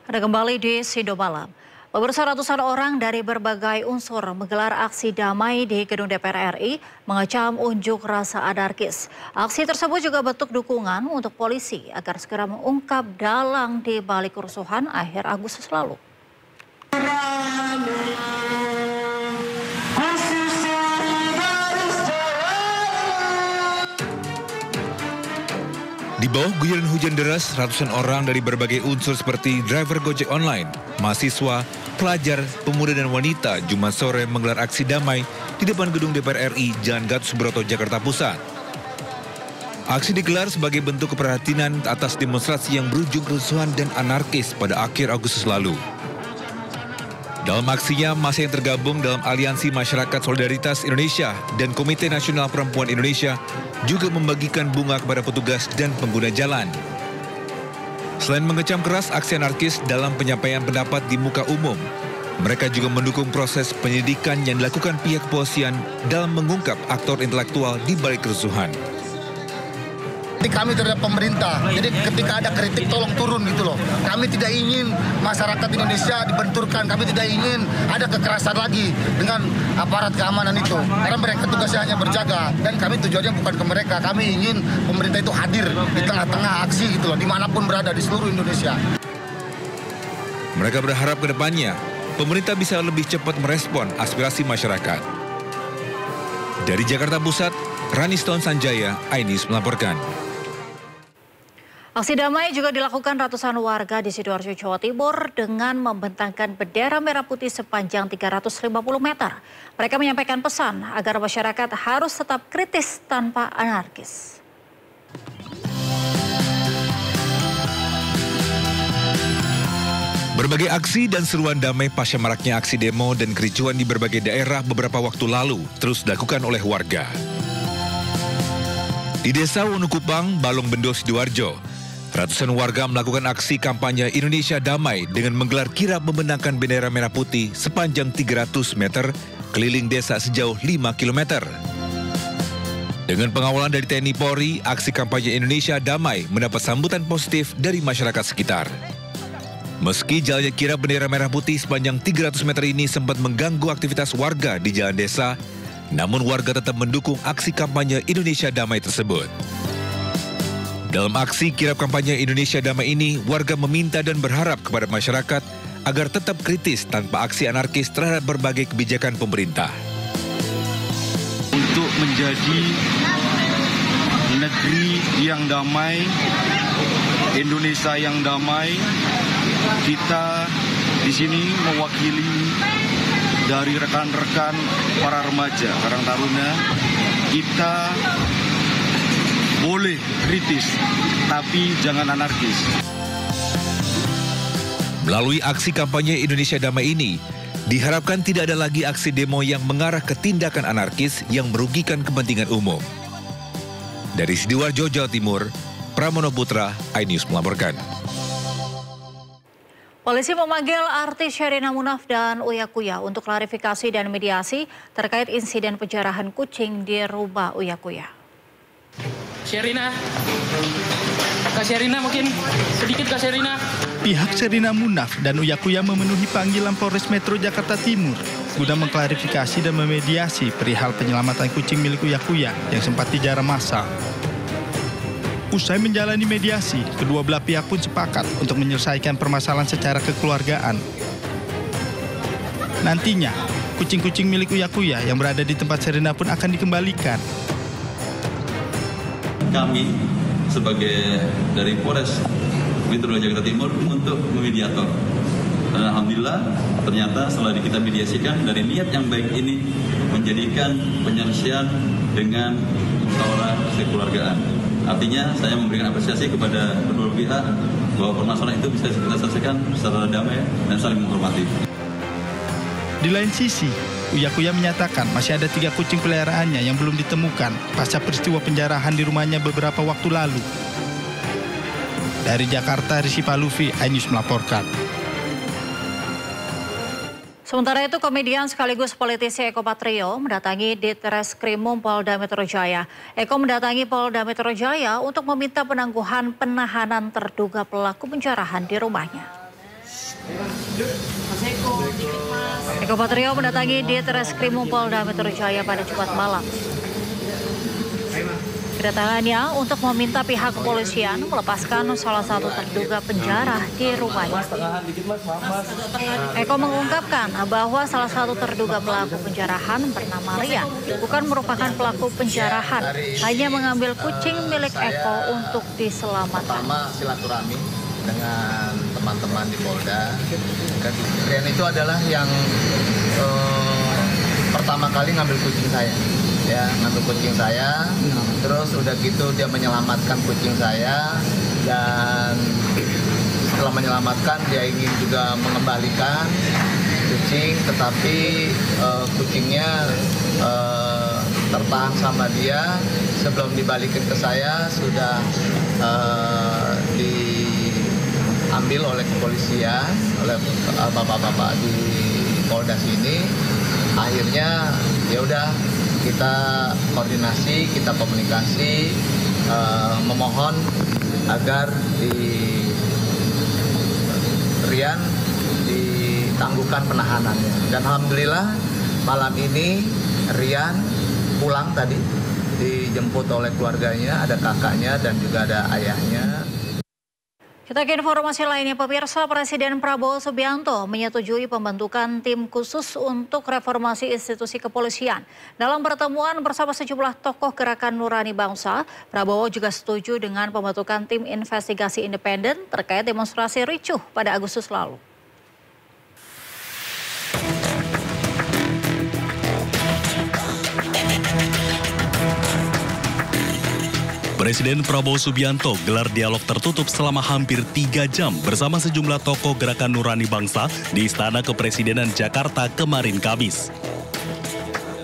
Ada kembali di Sido Malam. Pemirsa, ratusan orang dari berbagai unsur menggelar aksi damai di gedung DPR RI mengecam unjuk rasa anarkis. Aksi tersebut juga bentuk dukungan untuk polisi agar segera mengungkap dalang di balik kerusuhan akhir Agustus lalu. Di bawah guyuran hujan deras, ratusan orang dari berbagai unsur seperti driver Gojek online, mahasiswa, pelajar, pemuda dan wanita Jumat sore menggelar aksi damai di depan gedung DPR RI Jalan Gatot Subroto, Jakarta Pusat. Aksi digelar sebagai bentuk keprihatinan atas demonstrasi yang berujung kerusuhan dan anarkis pada akhir Agustus lalu. Dalam aksinya, massa yang tergabung dalam Aliansi Masyarakat Solidaritas Indonesia dan Komite Nasional Perempuan Indonesia juga membagikan bunga kepada petugas dan pengguna jalan. Selain mengecam keras aksi anarkis dalam penyampaian pendapat di muka umum, mereka juga mendukung proses penyelidikan yang dilakukan pihak kepolisian dalam mengungkap aktor intelektual di balik kerusuhan. Kami terhadap pemerintah, jadi ketika ada kritik tolong turun gitu loh. Kami tidak ingin masyarakat Indonesia dibenturkan, kami tidak ingin ada kekerasan lagi dengan aparat keamanan itu. Karena mereka tugasnya hanya berjaga, dan kami tujuannya bukan ke mereka. Kami ingin pemerintah itu hadir di tengah-tengah aksi gitu loh, dimanapun berada di seluruh Indonesia. Mereka berharap ke depannya, pemerintah bisa lebih cepat merespon aspirasi masyarakat. Dari Jakarta Pusat, Raniston Sanjaya, iNews melaporkan. Aksi damai juga dilakukan ratusan warga di Sidoarjo, Jawa Timur dengan membentangkan bendera merah putih sepanjang 350 meter. Mereka menyampaikan pesan agar masyarakat harus tetap kritis tanpa anarkis. Berbagai aksi dan seruan damai pasca maraknya aksi demo dan kericuan di berbagai daerah beberapa waktu lalu terus dilakukan oleh warga. Di Desa Wonokupang, Balong Bendo, Sidoarjo, ratusan warga melakukan aksi kampanye Indonesia Damai dengan menggelar kirap membentangkan bendera merah putih sepanjang 300 meter keliling desa sejauh 5 km. Dengan pengawalan dari TNI Polri, aksi kampanye Indonesia Damai mendapat sambutan positif dari masyarakat sekitar. Meski jalannya kirap bendera merah putih sepanjang 300 meter ini sempat mengganggu aktivitas warga di jalan desa, namun warga tetap mendukung aksi kampanye Indonesia Damai tersebut. Dalam aksi kirap kampanye Indonesia Damai ini, warga meminta dan berharap kepada masyarakat agar tetap kritis tanpa aksi anarkis terhadap berbagai kebijakan pemerintah. Untuk menjadi negeri yang damai, Indonesia yang damai, kita di sini mewakili dari rekan-rekan para remaja, Karang Taruna, kita boleh kritis, tapi jangan anarkis. Melalui aksi kampanye Indonesia Damai ini, diharapkan tidak ada lagi aksi demo yang mengarah ke tindakan anarkis yang merugikan kepentingan umum. Dari Sidoarjo, Jawa Timur, Pramono Putra, iNews melaporkan. Polisi memanggil artis Sherina Munaf dan Uya Kuya untuk klarifikasi dan mediasi terkait insiden penjarahan kucing di rumah Uya Kuya. Sherina, Kak Sherina mungkin sedikit Kak Sherina. Pihak Sherina Munaf dan Uya Kuya memenuhi panggilan Polres Metro Jakarta Timur guna mengklarifikasi dan memediasi perihal penyelamatan kucing milik Uya Kuya yang sempat dijarah massa. Usai menjalani mediasi, kedua belah pihak pun sepakat untuk menyelesaikan permasalahan secara kekeluargaan. Nantinya, kucing-kucing milik Uya Kuya yang berada di tempat Sherina pun akan dikembalikan. Kami sebagai dari Polres Metro Jakarta Timur untuk memediator. Dan alhamdulillah ternyata setelah kita mediasikan dari niat yang baik ini menjadikan penyelesaian dengan musyawarah kekeluargaan. Artinya saya memberikan apresiasi kepada kedua pihak bahwa permasalahan itu bisa kita selesaikan secara damai dan saling menghormati. Di lain sisi, Uya Kuya menyatakan masih ada 3 kucing peliharaannya yang belum ditemukan pasca peristiwa penjarahan di rumahnya beberapa waktu lalu. Dari Jakarta, Rizky Paluvi, iNews melaporkan. Sementara itu, komedian sekaligus politisi Eko Patrio mendatangi Ditreskrimum Polda Metro Jaya. Eko mendatangi Polda Metro Jaya untuk meminta penangguhan penahanan terduga pelaku penjarahan di rumahnya. Eko Patrio mendatangi Ditreskrim Polda Metro Jaya pada Jumat malam. Kedatangannya untuk meminta pihak kepolisian melepaskan salah satu terduga penjara di rumahnya. Eko mengungkapkan bahwa salah satu terduga pelaku penjarahan bernama Rian bukan merupakan pelaku penjarahan, hanya mengambil kucing milik Eko untuk diselamatkan. Pertama silaturahmi dengan teman-teman di Polda. Rian itu adalah yang pertama kali ngambil kucing saya. Ya, ngambil kucing saya, terus udah gitu dia menyelamatkan kucing saya, dan setelah menyelamatkan dia ingin juga mengembalikan kucing, tetapi kucingnya tertahan sama dia. Sebelum dibalikin ke saya sudah diambil oleh kepolisian, oleh bapak-bapak di Polda sini. Akhirnya ya udah, kita koordinasi, kita komunikasi, memohon agar Rian ditangguhkan penahanannya. Dan alhamdulillah malam ini Rian pulang tadi, dijemput oleh keluarganya, ada kakaknya dan juga ada ayahnya. Kita ke informasi lainnya, pemirsa. Presiden Prabowo Subianto menyetujui pembentukan tim khusus untuk reformasi institusi kepolisian. Dalam pertemuan bersama sejumlah tokoh Gerakan Nurani Bangsa, Prabowo juga setuju dengan pembentukan tim investigasi independen terkait demonstrasi ricuh pada Agustus lalu. Presiden Prabowo Subianto gelar dialog tertutup selama hampir 3 jam bersama sejumlah tokoh Gerakan Nurani Bangsa di Istana Kepresidenan Jakarta kemarin Kamis.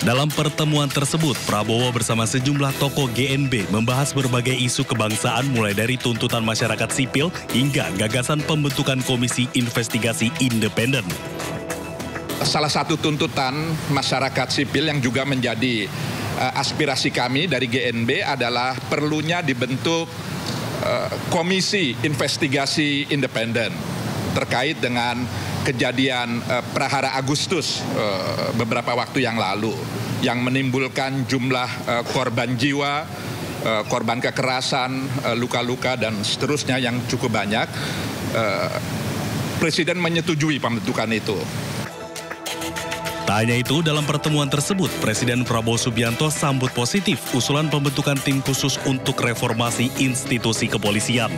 Dalam pertemuan tersebut, Prabowo bersama sejumlah tokoh GNB membahas berbagai isu kebangsaan mulai dari tuntutan masyarakat sipil hingga gagasan pembentukan komisi investigasi independen. Salah satu tuntutan masyarakat sipil yang juga menjadi aspirasi kami dari GNB adalah perlunya dibentuk komisi investigasi independen terkait dengan kejadian Prahara Agustus beberapa waktu yang lalu yang menimbulkan jumlah korban jiwa, korban kekerasan, luka-luka dan seterusnya yang cukup banyak. Presiden menyetujui pembentukan itu. Tak hanya itu, dalam pertemuan tersebut, Presiden Prabowo Subianto sambut positif usulan pembentukan tim khusus untuk reformasi institusi kepolisian.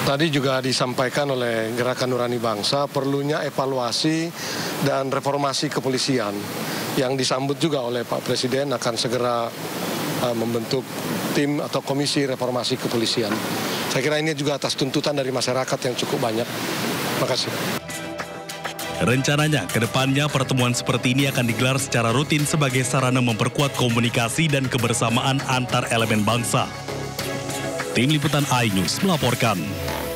Tadi juga disampaikan oleh Gerakan Nurani Bangsa perlunya evaluasi dan reformasi kepolisian yang disambut juga oleh Pak Presiden akan segera membentuk tim atau komisi reformasi kepolisian. Saya kira ini juga atas tuntutan dari masyarakat yang cukup banyak. Terima kasih. Rencananya, ke depannya pertemuan seperti ini akan digelar secara rutin sebagai sarana memperkuat komunikasi dan kebersamaan antar elemen bangsa. Tim Liputan iNews melaporkan.